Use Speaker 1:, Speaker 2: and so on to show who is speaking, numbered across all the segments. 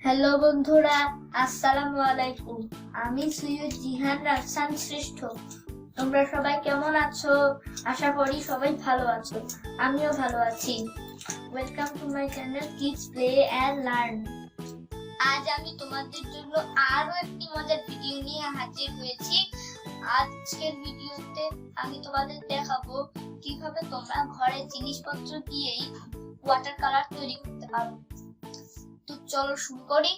Speaker 1: Hello বন্ধুরা, আসসালামু আলাইকুম। আমি সৈয়দ জিহান রাফসান শ্রেষ্ঠ। তোমরা সবাই কেমন আছো? আশা করি সবাই ভালো আছো। আমিও ভালো আছি। Welcome to my channel kids play and learn. আজ আমি তোমাদের জন্য আরো একটি মজার ভিডিও নিয়ে হাজির হয়েছি। আজকের ভিডিওতে আমি তোমাদের দেখাবো কিভাবে তোমরা ঘরের জিনিসপত্র দিয়েই ওয়াটার কালার তৈরি করতে পারো। তো চলো শুরু করি।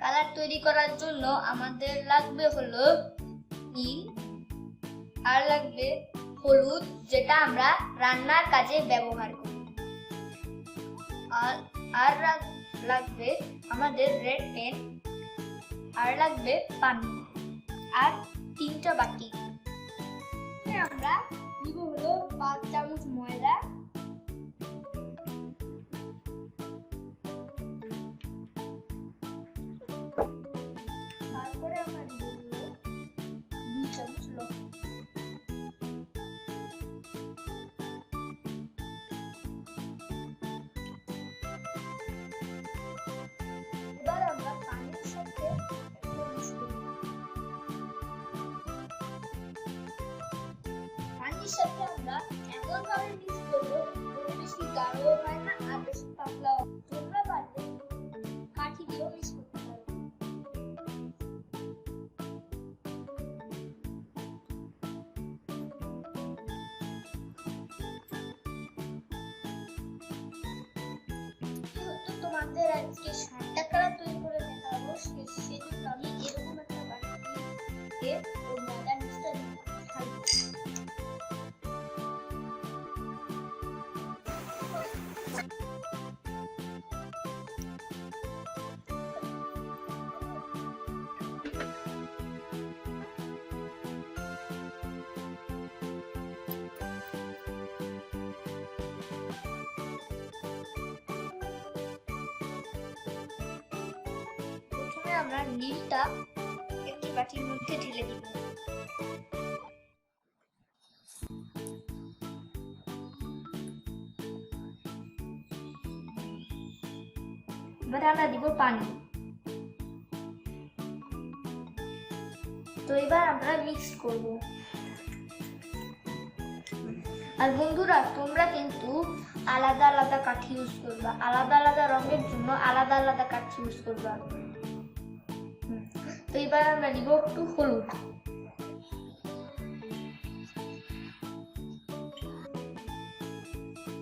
Speaker 1: কালার তৈরি করার জন্য আমাদের লাগবে হলো নীল, আর লাগবে হলুদ, যেটা আমরা রান্নার কাজে ব্যবহার করি, আর লাগবে আমাদের রেড পেন, আর লাগবে পানি, আর 3টা বাটি। আমরা নিব হলো 5 চামচ ময়দা, তারপরে আমরা নিব হলো 2 চামচ লবণ। এবার আমরা পানির সাথে মিক্স করব। পানির সাথে আমরা এমন ভাবে মিক্স করব যাতে বেশি গাঢ় হয় না আর বেশি পাতলা। তোমরা পারলে কাঠি দিয়েও মিক্স করতে পারো। তোমাদের আজকে 7টা কালার তৈরি করে দেখাবো। সেজন্য আমি এরকম একটা বাটিতে ময়দা মিক্সটা ঢালবো। আমরা নীলটা একটি বাটির মধ্যে ঢেলে দিব। এবার আমরা দিব পানি। তো এবার আমরা মিক্স করব। আর বন্ধুরা, তোমরা কিন্তু আলাদা আলাদা কাঠি ইউজ করবা, আলাদা আলাদা রঙের জন্য আলাদা আলাদা কাঠি ইউজ করবা। তো এবার আমরা দিব একটু হলুদ।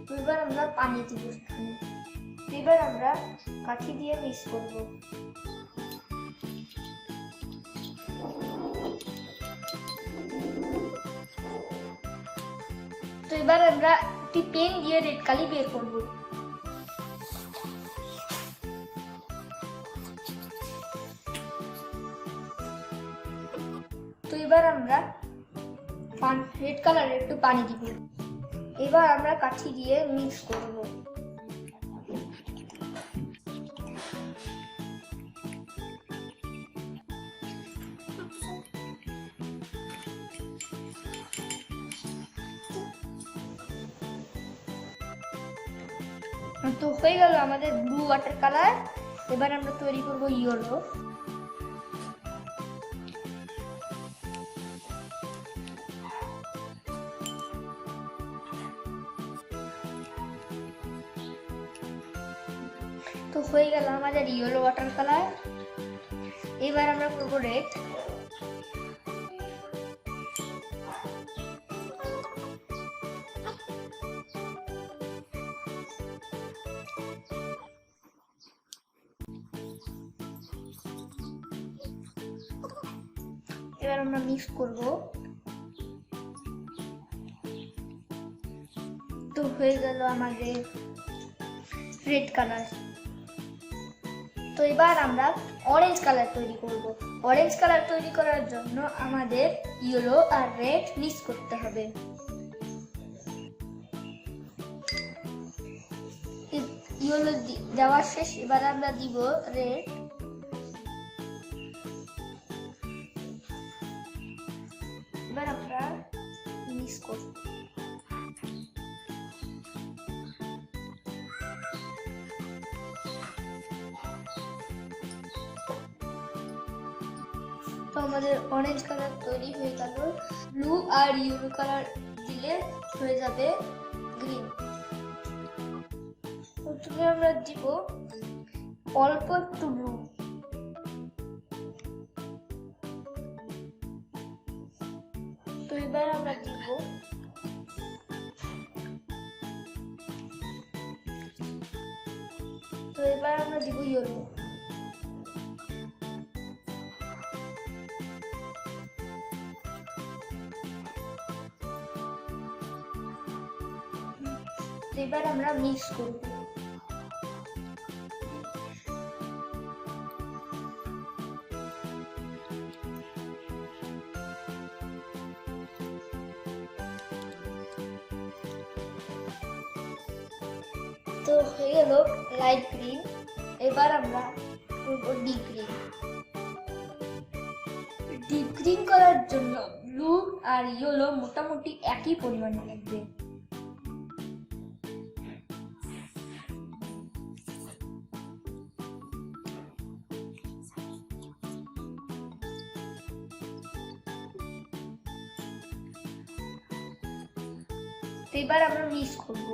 Speaker 1: তো এবার আমরা পানি দিব এখানে। এবার আমরা কাঠি দিয়ে মিক্স করব। তো এবার আমরা একটি পেন দিয়ে রেড কালি বের করব। তো এবার আমরা রেড কালারে একটু পানি দিব। এবার আমরা কাঠি দিয়ে মিক্স করব। তো হয়ে গেল আমাদের ব্লু ওয়াটার কালার। এবার আমরা তৈরি করব ইয়েলো। তো হয়ে গেল আমাদের ইয়েলো ওয়াটার কালার। এবার আমরা করব রেড। এবার আমরা মিক্স করব। তো হয়ে গেল আমাদের রেড কালার। তো এবার আমরা অরেঞ্জ কালার তৈরি করব। অরেঞ্জ কালার তৈরি করার জন্য আমাদের ইয়েলো আর রেড মিক্স করতে হবে। ইয়েলো দেওয়া শেষ। এবার আমরা দিব রেড। এবার আমরা মিক্স করব। তো আমাদের অরেঞ্জ কালার তৈরি হয়ে গেল। ব্লু আর ইয়েলো কালার দিলে হয়ে যাবে গ্রিন। প্রথমে আমরা দিব অল্প একটু ব্লু, তো এবার আমরা দিব ইয়েলো। এবার আমরা মিক্স করব। তো হয়ে গেল লাইট গ্রিন। এবার আমরা করব ডিপ গ্রিন। ডিপ গ্রিন করার জন্য ব্লু আর ইয়েলো মোটামুটি একই পরিমাণে লাগবে। এবার আমরা মিক্স করব।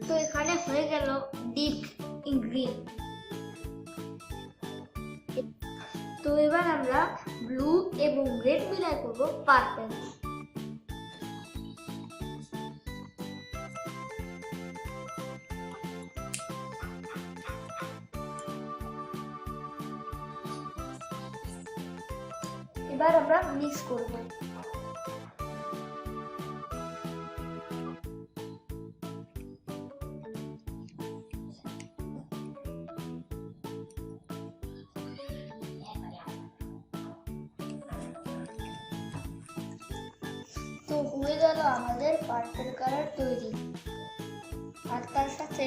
Speaker 1: তো এখানে হয়ে গেল ডিপ গ্রিন। তো এবার আমরা ব্লু এবং রেড মিলাই করব পার্পল। এবার আমরা মিক্স করব। তো হয়ে গেল আমাদের পার্পল কালার তৈরি, আর তার সাথে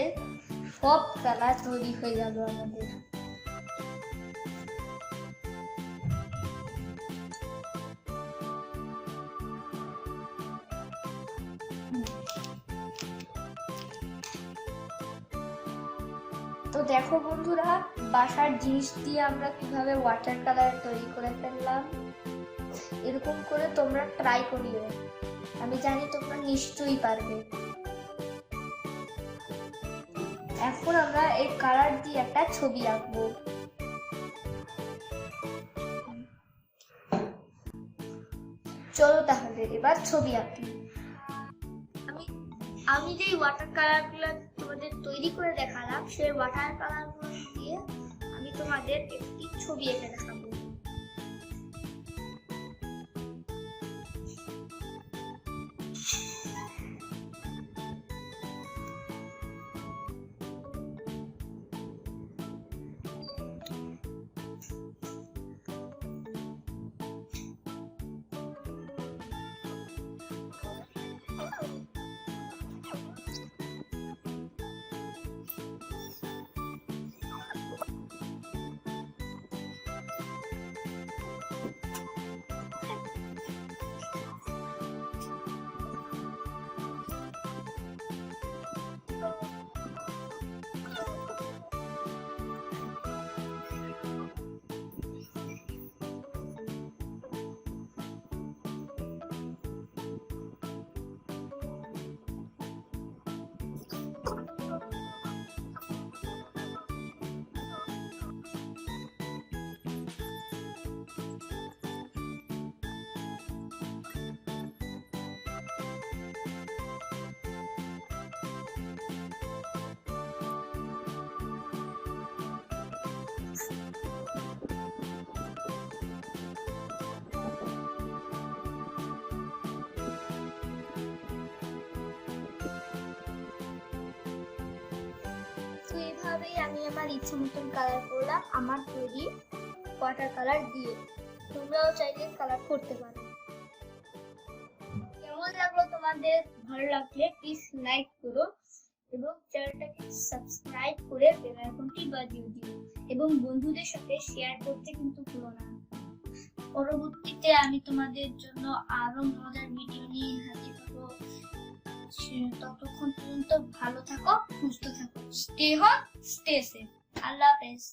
Speaker 1: সব কালার তৈরি হয়ে গেল আমাদের। তো দেখো বন্ধুরা, বাসার জিনিস দিয়ে আমরা কিভাবে ওয়াটার কালার তৈরি করে ফেললাম। এরকম করে তোমরা ট্রাই করিও, আমি জানি তোমরা নিশ্চয়ই পারবে। এখন আমরা এই কালার দিয়ে একটা ছবি আঁকবো। চলো তাহলে এবার ছবি আঁকি। আমি যে ওয়াটার কালার গুলো তোমাদের তৈরি করে দেখালাম, সেই ওয়াটার কালার গুলো দিয়ে আমি তোমাদের একটি ছবি এঁকে দেখাবো। এইভাবেই আমি আমার ইচ্ছে মতন কালার করলাম আমার তৈরি ওয়াটার কালার দিয়ে। তোমরাও চাইলে কালার করতে পারো। কেমন লাগলো তোমাদের? ভালো লাগলে প্লিজ লাইক করো এবং চ্যানেলটাকে সাবস্ক্রাইব করে বেল আইকনটি বাজিয়ে দিও এবং বন্ধুদের সাথে শেয়ার করতে কিন্তু ভুলো না। পরবর্তীতে আমি তোমাদের জন্য আরো মজার ভিডিও নিয়ে হাজির হবো। ততক্ষণ পর্যন্ত ভালো থাকো, সুস্থ থাকো, স্টে হোম, স্টে সেফ। আল্লাহ হাফেজ।